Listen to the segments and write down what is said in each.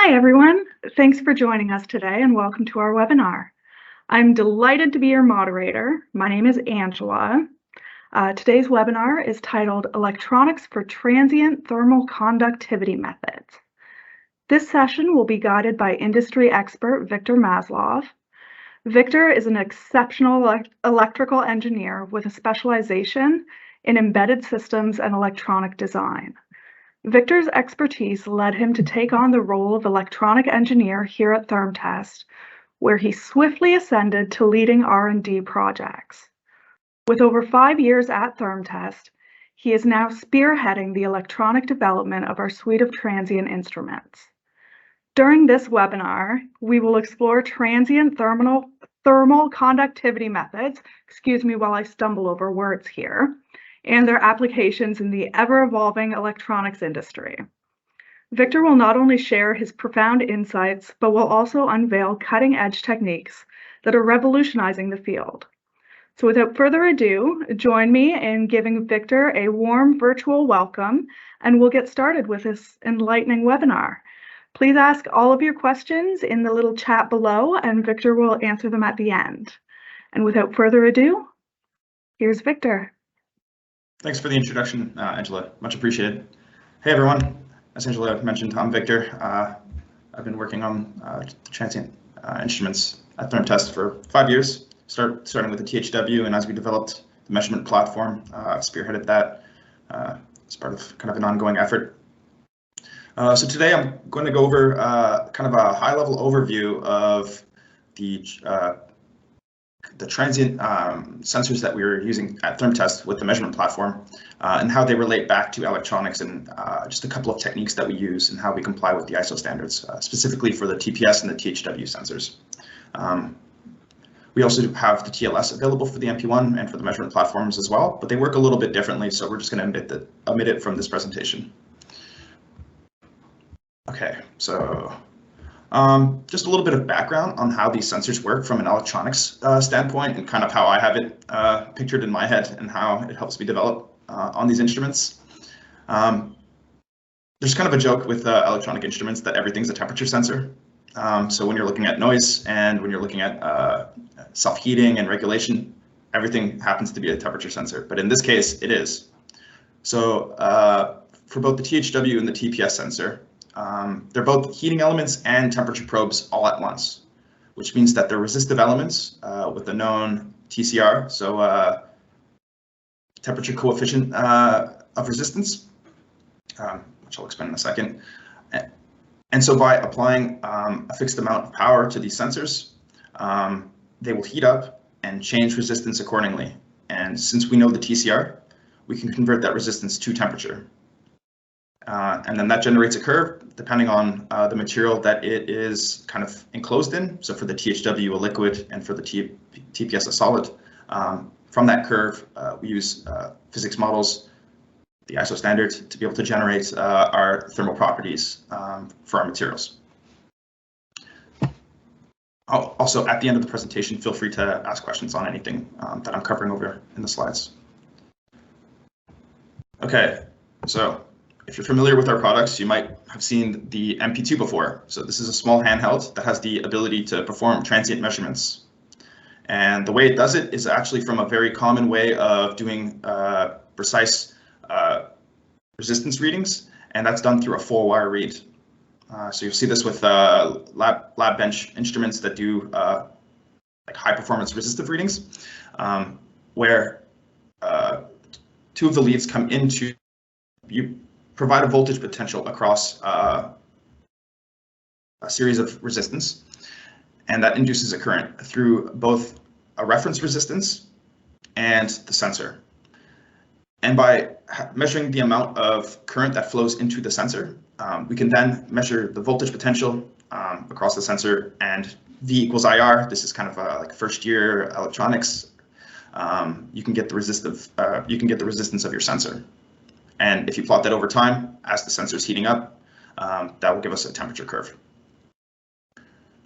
Hi, everyone. Thanks for joining us today and welcome to our webinar. I'm delighted to be your moderator. My name is Angela. Today's webinar is titled Electronics for Transient Thermal Conductivity Methods. This session will be guided by industry expert Victor Maslov. Victor is an exceptional electrical engineer with a specialization in embedded systems and electronic design. Victor's expertise led him to take on the role of electronic engineer here at Thermtest, where he swiftly ascended to leading R&D projects. With over 5 years at Thermtest, he is now spearheading the electronic development of our suite of transient instruments. During this webinar, we will explore transient thermal conductivity methods, excuse me while I stumble over words here, and their applications in the ever-evolving electronics industry. Victor will not only share his profound insights, but will also unveil cutting-edge techniques that are revolutionizing the field. So without further ado, join me in giving Victor a warm virtual welcome, and we'll get started with this enlightening webinar. Please ask all of your questions in the little chat below, and Victor will answer them at the end. And without further ado, here's Victor. Thanks for the introduction, Angela. Much appreciated. Hey, everyone. As Angela mentioned, I'm Victor. I've been working on transient instruments at Thermtest for 5 years, starting with the THW, and as we developed the measurement platform, I've spearheaded that as part of kind of an ongoing effort. So today I'm going to go over kind of a high-level overview of the transient sensors that we were using at Thermtest with the measurement platform and how they relate back to electronics, and just a couple of techniques that we use and how we comply with the ISO standards, specifically for the TPS and the THW sensors. We also have the TLS available for the MP1 and for the measurement platforms as well, but they work a little bit differently, so we're just going to omit it from this presentation. Okay, so just a little bit of background on how these sensors work from an electronics standpoint, and kind of how I have it pictured in my head and how it helps me develop on these instruments. There's kind of a joke with electronic instruments that everything's a temperature sensor. So when you're looking at noise and when you're looking at self-heating and regulation, everything happens to be a temperature sensor, but in this case it is. So for both the THW and the TPS sensor, they're both heating elements and temperature probes all at once, which means that they're resistive elements with a known TCR, so temperature coefficient of resistance, which I'll explain in a second. And so by applying a fixed amount of power to these sensors, they will heat up and change resistance accordingly. And since we know the TCR, we can convert that resistance to temperature. And then that generates a curve depending on the material that it is kind of enclosed in. So for the THW, a liquid, and for the TPS, a solid. From that curve, we use physics models, the ISO standard, to be able to generate our thermal properties for our materials. Also, at the end of the presentation, feel free to ask questions on anything that I'm covering over in the slides. Okay, so if you're familiar with our products, you might have seen the MP2 before. So this is a small handheld that has the ability to perform transient measurements. And the way it does it is actually from a very common way of doing precise resistance readings, and that's done through a 4-wire read. So you'll see this with lab bench instruments that do like high performance resistive readings, where 2 of the leads come into, you provide a voltage potential across a series of resistance, and that induces a current through both a reference resistance and the sensor. And by measuring the amount of current that flows into the sensor, we can then measure the voltage potential across the sensor, and V equals IR. This is kind of like first year electronics. You can get the resistance of your sensor. And if you plot that over time, as the sensor is heating up, that will give us a temperature curve.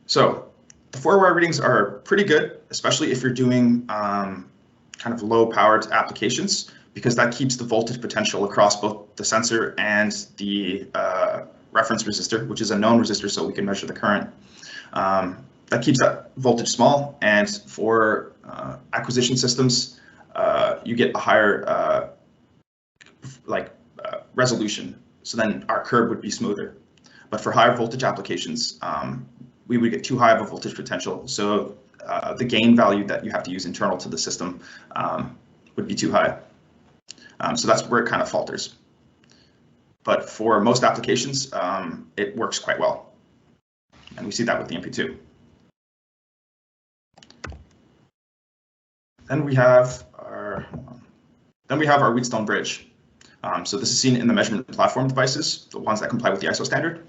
So the 4-wire readings are pretty good, especially if you're doing kind of low-powered applications, because that keeps the voltage potential across both the sensor and the reference resistor, which is a known resistor, so we can measure the current. That keeps that voltage small, and for acquisition systems, you get a higher resolution, so then our curve would be smoother. But for higher voltage applications, we would get too high of a voltage potential, so the gain value that you have to use internal to the system would be too high. So that's where it kind of falters. But for most applications, it works quite well. And we see that with the MP2. Then we have our Wheatstone bridge. So this is seen in the measurement platform devices, the ones that comply with the ISO standard.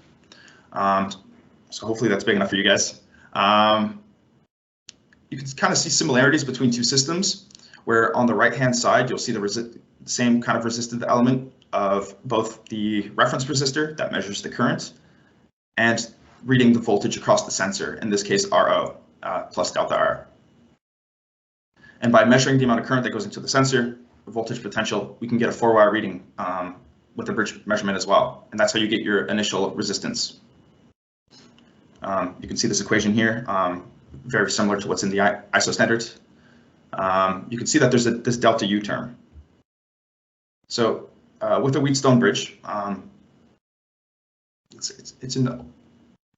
So hopefully that's big enough for you guys. You can kind of see similarities between two systems, where on the right-hand side, you'll see the same kind of resistive element of both the reference resistor that measures the current and reading the voltage across the sensor, in this case, RO plus delta R. And by measuring the amount of current that goes into the sensor, the voltage potential, we can get a 4-wire reading with the bridge measurement as well. And that's how you get your initial resistance. You can see this equation here, very similar to what's in the ISO standards. You can see that there's this delta U term. So with the Wheatstone bridge,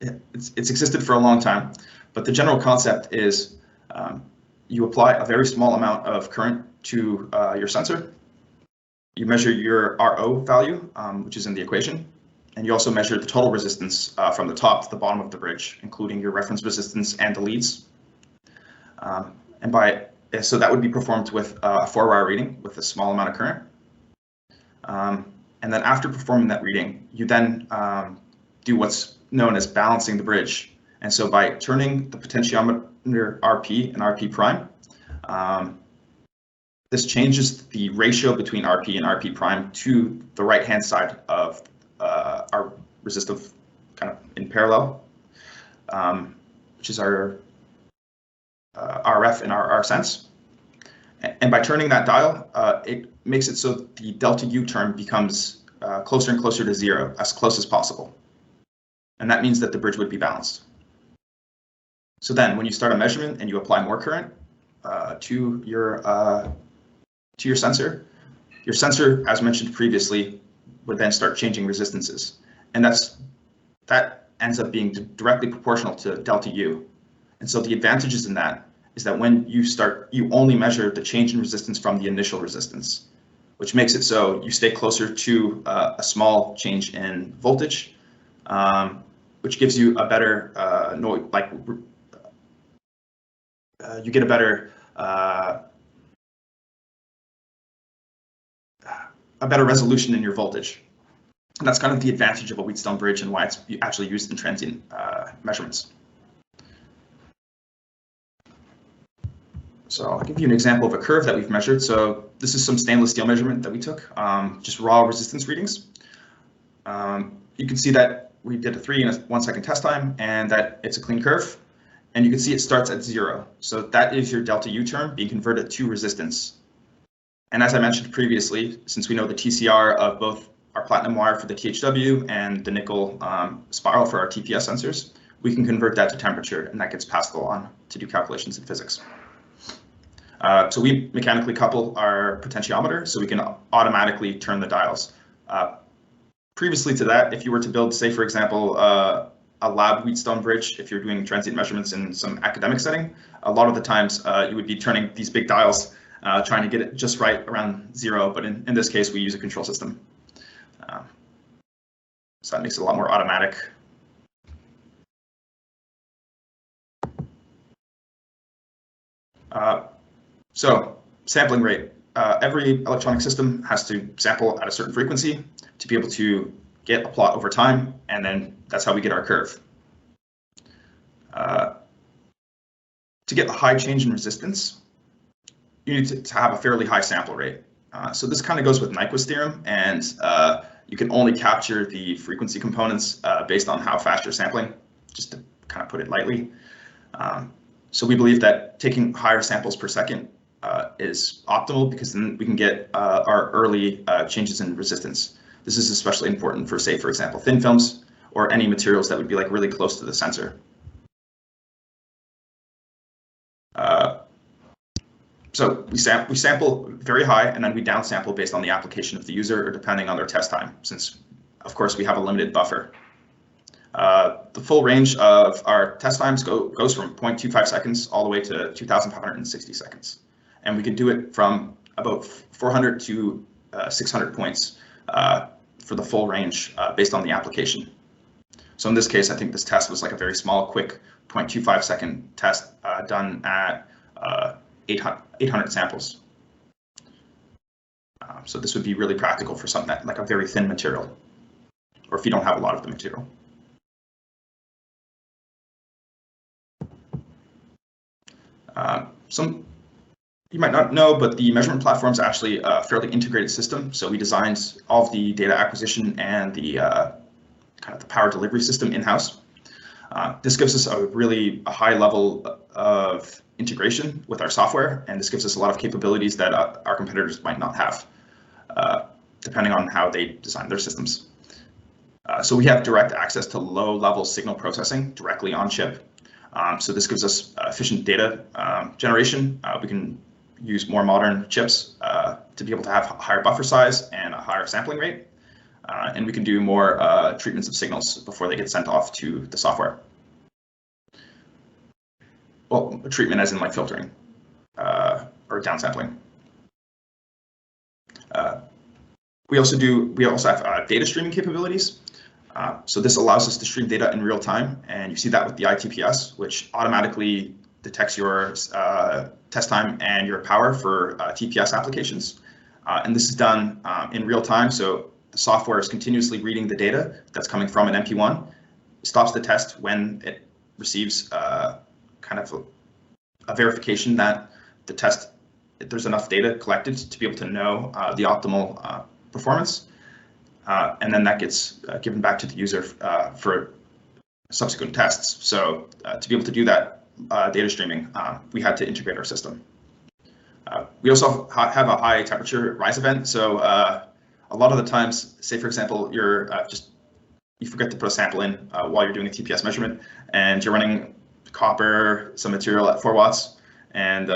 it's existed for a long time, but the general concept is you apply a very small amount of current to your sensor. You measure your RO value, which is in the equation, and you also measure the total resistance from the top to the bottom of the bridge, including your reference resistance and the leads. So that would be performed with a 4-wire reading with a small amount of current. And then after performing that reading, you then do what's known as balancing the bridge. And so by turning the potentiometer RP and RP prime, this changes the ratio between RP and RP prime to the right-hand side of our resistive kind of in parallel, which is our RF and our sense. And by turning that dial, it makes it so the delta U term becomes closer and closer to 0, as close as possible. And that means that the bridge would be balanced. So then when you start a measurement and you apply more current to your sensor, as mentioned previously, would then start changing resistances. And that ends up being directly proportional to delta U. And so the advantages in that is that when you start, you only measure the change in resistance from the initial resistance, which makes it so you stay closer to a small change in voltage, which gives you a better you get a better resolution in your voltage. And that's kind of the advantage of a Wheatstone bridge and why it's actually used in transient measurements. So I'll give you an example of a curve that we've measured. So this is some stainless steel measurement that we took, just raw resistance readings. You can see that we did a 3 and a 1 second test time, and that it's a clean curve. And you can see it starts at 0. So that is your delta U term being converted to resistance. And as I mentioned previously, since we know the TCR of both our platinum wire for the THW and the nickel spiral for our TPS sensors, we can convert that to temperature, and that gets passed along to do calculations in physics. So we mechanically couple our potentiometer so we can automatically turn the dials. Previously to that, if you were to build, say, for example, a lab Wheatstone bridge, if you're doing transient measurements in some academic setting, a lot of the times you would be turning these big dials, trying to get it just right around 0. But in this case, we use a control system. So that makes it a lot more automatic. So sampling rate. Every electronic system has to sample at a certain frequency to be able to get a plot over time, and then that's how we get our curve. To get a high change in resistance, you need to have a fairly high sample rate. So this kind of goes with Nyquist theorem, and you can only capture the frequency components based on how fast you're sampling, just to kind of put it lightly. So we believe that taking higher samples per second is optimal, because then we can get our early changes in resistance. This is especially important for, say, for example, thin films, or any materials that would be like really close to the sensor. So we sample very high, and then we downsample based on the application of the user or depending on their test time, since of course we have a limited buffer. The full range of our test times goes from 0.25 seconds all the way to 2,560 seconds. And we can do it from about 400 to 600 points for the full range based on the application. So in this case, I think this test was like a very small, quick 0.25 second test done at 800 samples. So this would be really practical for something that, like a very thin material, or if you don't have a lot of the material. Some you might not know, but the measurement platform is actually a fairly integrated system. So we designed all of the data acquisition and the kind of the power delivery system in-house. This gives us a high level of integration with our software, and this gives us a lot of capabilities that our competitors might not have, depending on how they design their systems. So we have direct access to low-level signal processing directly on chip. So this gives us efficient data generation. We can use more modern chips to be able to have higher buffer size and a higher sampling rate. And we can do more treatments of signals before they get sent off to the software. Well, treatment as in like filtering or downsampling. We also have data streaming capabilities. So this allows us to stream data in real time, and you see that with the ITPS, which automatically detects your test time and your power for TPS applications. And this is done in real time, so the software is continuously reading the data that's coming from an MP1, stops the test when it receives kind of a verification that the test, there's enough data collected to be able to know the optimal performance. And then that gets given back to the user for subsequent tests. So to be able to do that data streaming, we had to integrate our system. We also have a high temperature rise event. So a lot of the times, say for example, you forget to put a sample in while you're doing a TPS measurement, and you're running copper, some material at 4 watts, and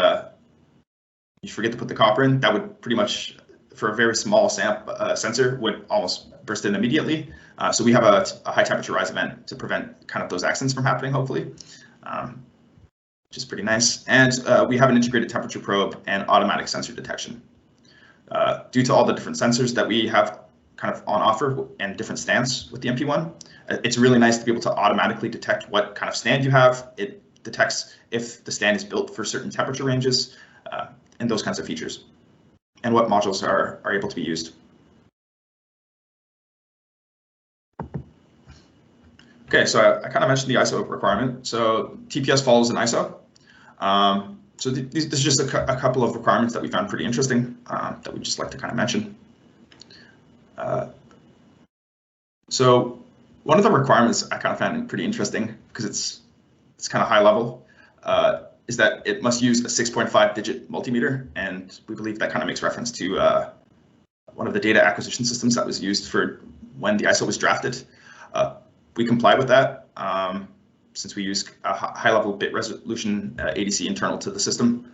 you forget to put the copper in. That would pretty much, for a very small sensor, would almost burst in immediately. So we have a high temperature rise event to prevent kind of those accidents from happening, hopefully, which is pretty nice. And we have an integrated temperature probe and automatic sensor detection. Due to all the different sensors that we have kind of on offer and different stands with the MP1, it's really nice to be able to automatically detect what kind of stand you have. It detects if the stand is built for certain temperature ranges and those kinds of features, and what modules are able to be used. Okay, so I kind of mentioned the ISO requirement. So TPS follows an ISO. So this is just a couple of requirements that we found pretty interesting that we'd just like to kind of mention. So one of the requirements I kind of found pretty interesting, because it's kind of high level, is that it must use a 6.5 digit multimeter, and we believe that kind of makes reference to one of the data acquisition systems that was used for when the ISO was drafted. We comply with that since we use a high-level bit resolution ADC internal to the system.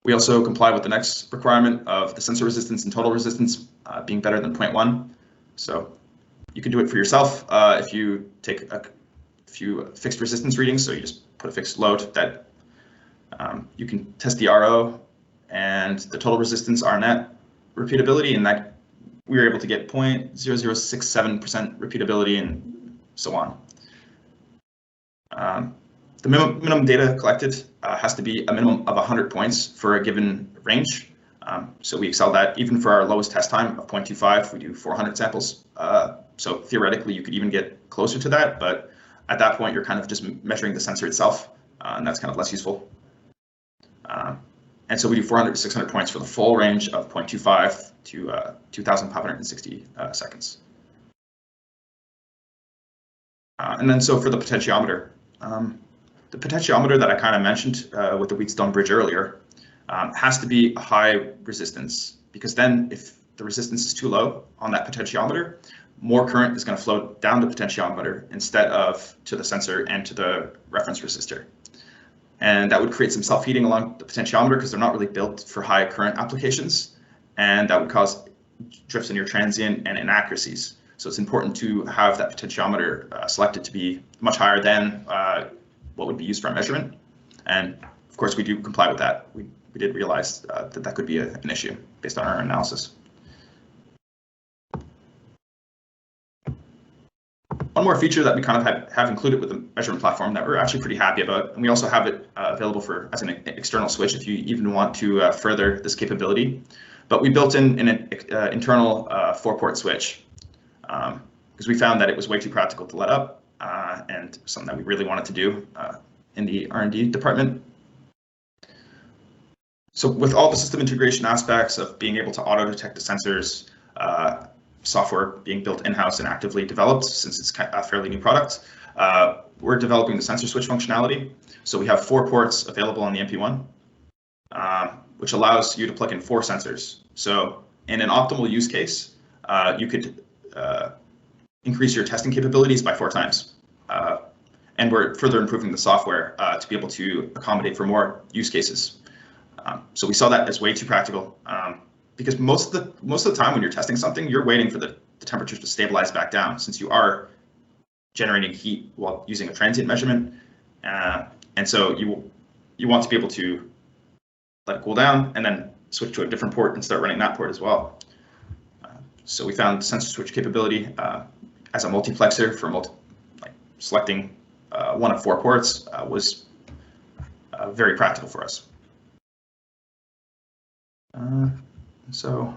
We also comply with the next requirement of the sensor resistance and total resistance being better than 0.1. So you can do it for yourself if you take a few fixed resistance readings. So you just put a fixed load that you can test the RO and the total resistance RNet repeatability, and that we were able to get 0.0067% repeatability and so on. The minimum data collected has to be a minimum of 100 points for a given range. So we excel that. Even for our lowest test time of 0.25, we do 400 samples. So theoretically, you could even get closer to that, but at that point, you're kind of just measuring the sensor itself, and that's kind of less useful. And so we do 400 to 600 points for the full range of 0.25 to 2,560 seconds. And then so for the potentiometer, that I kind of mentioned with the Wheatstone bridge earlier has to be a high resistance, because then if the resistance is too low on that potentiometer, more current is going to flow down the potentiometer instead of to the sensor and to the reference resistor. And that would create some self-heating along the potentiometer because they're not really built for high current applications. And that would cause drifts in your transient and inaccuracies. So it's important to have that potentiometer selected to be much higher than what would be used for a measurement. And of course, we do comply with that. We did realize that could be an issue based on our analysis. One more feature that we kind of have included with the measurement platform that we're actually pretty happy about, and we also have it available for as an external switch if you even want to further this capability. But we built in an internal 4-port switch because we found that it was way too practical to let up and something that we really wanted to do in the R&D department. So with all the system integration aspects of being able to auto-detect the sensors, software being built in-house and actively developed since it's a fairly new product, we're developing the sensor switch functionality. So we have 4 ports available on the MP1, which allows you to plug in 4 sensors. So in an optimal use case, you could increase your testing capabilities by 4 times. And we're further improving the software to be able to accommodate for more use cases. So we saw that as way too practical because most of the time when you're testing something, you're waiting for the temperature to stabilize back down since you are generating heat while using a transient measurement. And so you want to be able to let it cool down and then switch to a different port and start running that port as well. So we found sensor switch capability as a multiplexer for selecting one of 4 ports was very practical for us. So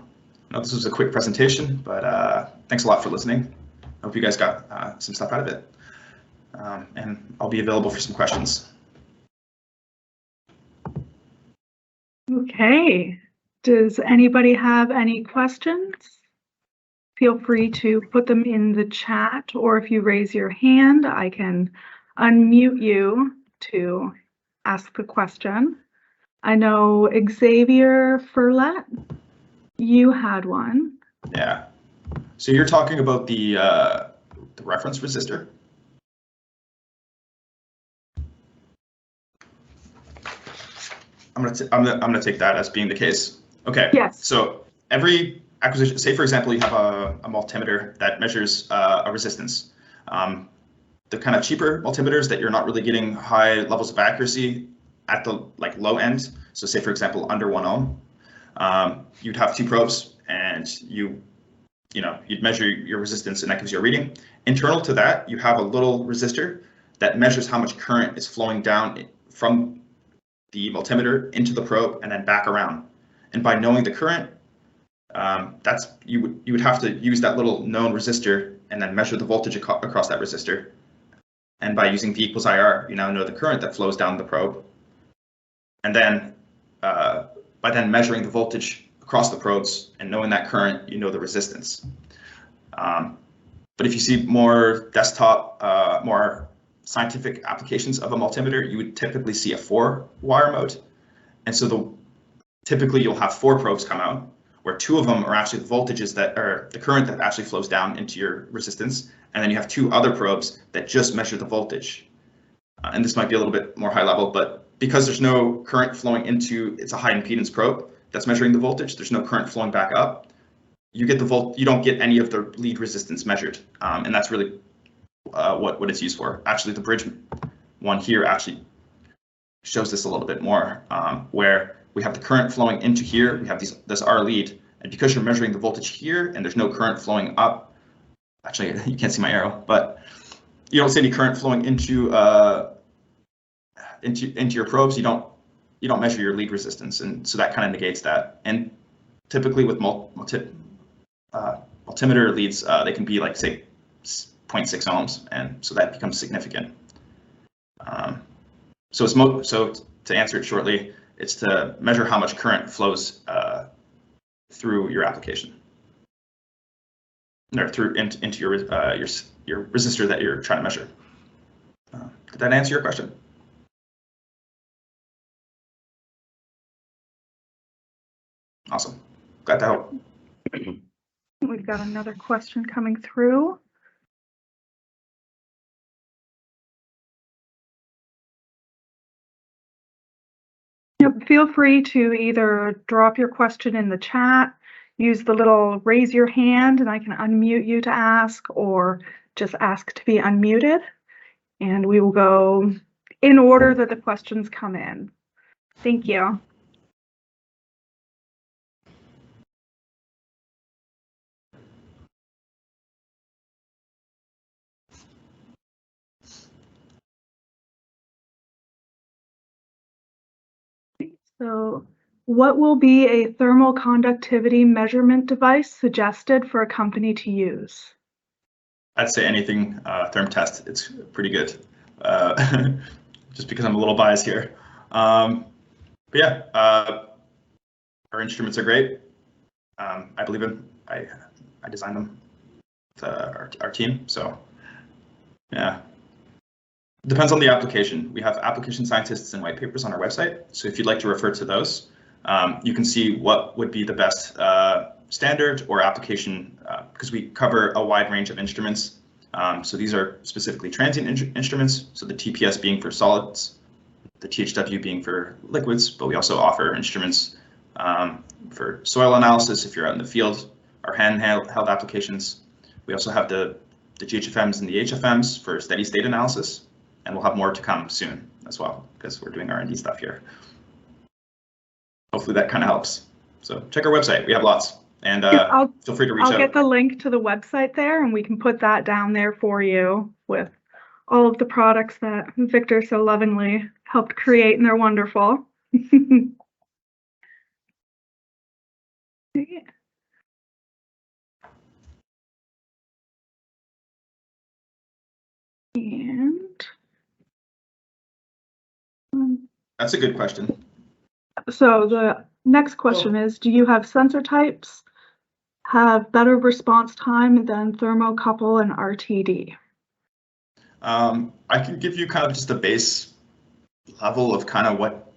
I know this was a quick presentation, but thanks a lot for listening. I hope you guys got some stuff out of it. And I'll be available for some questions. Okay. Does anybody have any questions? Feel free to put them in the chat, or if you raise your hand, I can unmute you to ask the question. I know Xavier Furlet, you had one. Yeah. So you're talking about the reference resistor? I'm gonna take that as being the case. Okay. Yes. So every acquisition, say for example, you have a multimeter that measures a resistance. The kind of cheaper multimeters that you're not really getting high levels of accuracy at the low end. So say for example, under 1 ohm, you'd have 2 probes and you'd measure your resistance and that gives you a reading. Internal to that, you have a little resistor that measures how much current is flowing down from the multimeter into the probe and then back around. And by knowing the current, you would have to use that little known resistor and then measure the voltage across that resistor. And by using V equals IR, you now know the current that flows down the probe. And then by then measuring the voltage across the probes and knowing that current, you know the resistance. But if you see more desktop, more scientific applications of a multimeter, you would typically see a 4-wire mode. And so typically you'll have 4 probes come out, where 2 of them are actually the voltages that are the current that actually flows down into your resistance. And then you have 2 other probes that just measure the voltage. And this might be a little bit more high level, but because there's no current flowing into, it's a high impedance probe that's measuring the voltage, there's no current flowing back up. You get you don't get any of the lead resistance measured. And that's really what it's used for. Actually, the bridge one here actually shows this a little bit more, where we have the current flowing into here, we have this R lead, and because you're measuring the voltage here and there's no current flowing up, actually you can't see my arrow, but you don't see any current flowing into your probes, you don't measure your lead resistance, and so that kind of negates that. And typically with multimeter leads, they can be like say 0.6 ohms, and so that becomes significant. So to answer it shortly, it's to measure how much current flows through your application, or through into your resistor that you're trying to measure. Did that answer your question? Awesome. Glad to help. We've got another question coming through. Yep, feel free to either drop your question in the chat, use the little raise your hand and I can unmute you to ask, or just ask to be unmuted. And we will go in order that the questions come in. Thank you. So, what will be a thermal conductivity measurement device suggested for a company to use? I'd say anything Thermtest. It's pretty good. Just because I'm a little biased here. But yeah, our instruments are great. I believe in. I designed them with our team. So yeah. Depends on the application. We have application scientists and white papers on our website. So if you'd like to refer to those, you can see what would be the best standard or application, because we cover a wide range of instruments. So these are specifically transient instruments. So the TPS being for solids, the THW being for liquids, but we also offer instruments for soil analysis if you're out in the field, our handheld applications. We also have the GHFMs and the HFMs for steady state analysis. And we'll have more to come soon as well, because we're doing R&D stuff here. Hopefully that kind of helps. So check our website. We have lots. And feel free to reach out. I'll get the link to the website there, and we can put that down there for you with all of the products that Victor so lovingly helped create, and they're wonderful. Yeah. And that's a good question. So the next question is, do you have sensor types have better response time than thermocouple and RTD? I can give you kind of just a base level of kind of what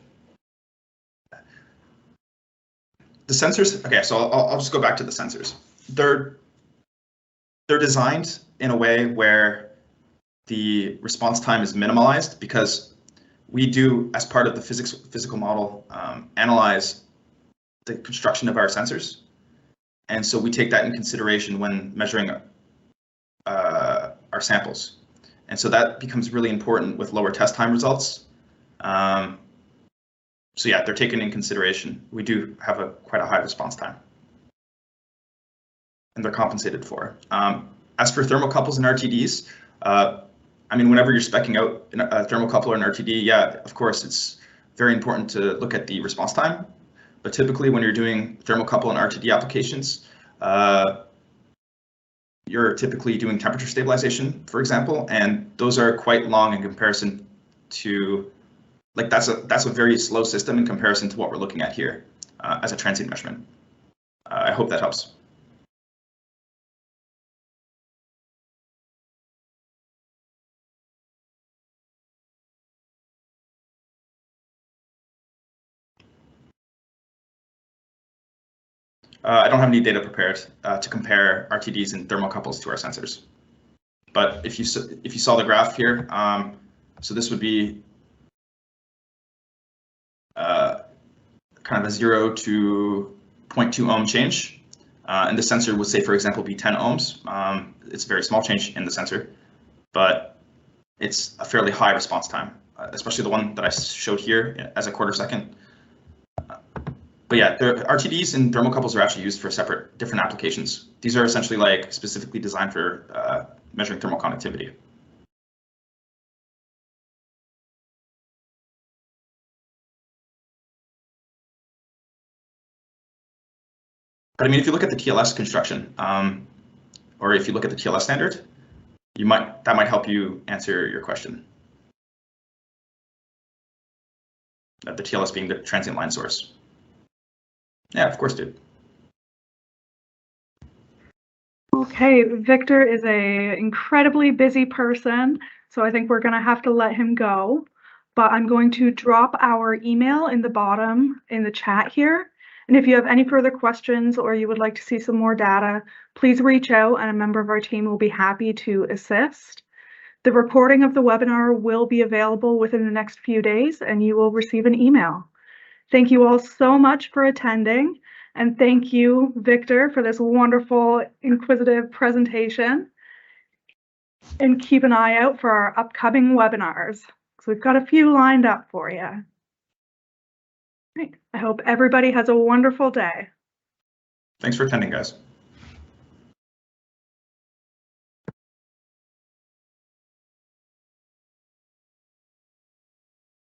the sensors. Okay, so I'll just go back to the sensors. They're designed in a way where the response time is minimalized, because we do, as part of the physical model, analyze the construction of our sensors. And so we take that in consideration when measuring our samples. And so that becomes really important with lower test time results. So yeah, they're taken in consideration. We do have quite a high response time, and they're compensated for. As for thermocouples and RTDs, I mean, whenever you're speccing out a thermocouple or an RTD, yeah, of course, it's very important to look at the response time. But typically when you're doing thermocouple and RTD applications, you're typically doing temperature stabilization, for example, and those are quite long in comparison to, like, that's a very slow system in comparison to what we're looking at here as a transient measurement. I hope that helps. I don't have any data prepared to compare RTDs and thermocouples to our sensors. But if you saw the graph here, so this would be kind of a 0 to 0.2 ohm change. And the sensor would say, for example, be 10 ohms. It's a very small change in the sensor, but it's a fairly high response time, especially the one that I showed here as a quarter second. But yeah, RTDs and thermocouples are actually used for different applications. These are essentially like specifically designed for measuring thermal conductivity. But I mean, if you look at the TLS construction, or if you look at the TLS standard, that might help you answer your question. The TLS being the transient line source. Yeah, of course, dude. Okay, Victor is an incredibly busy person, so I think we're going to have to let him go. But I'm going to drop our email in the bottom in the chat here. And if you have any further questions or you would like to see some more data, please reach out and a member of our team will be happy to assist. The recording of the webinar will be available within the next few days and you will receive an email. Thank you all so much for attending, and thank you, Victor, for this wonderful, inquisitive presentation. And keep an eye out for our upcoming webinars. So we've got a few lined up for you. Right. I hope everybody has a wonderful day. Thanks for attending, guys.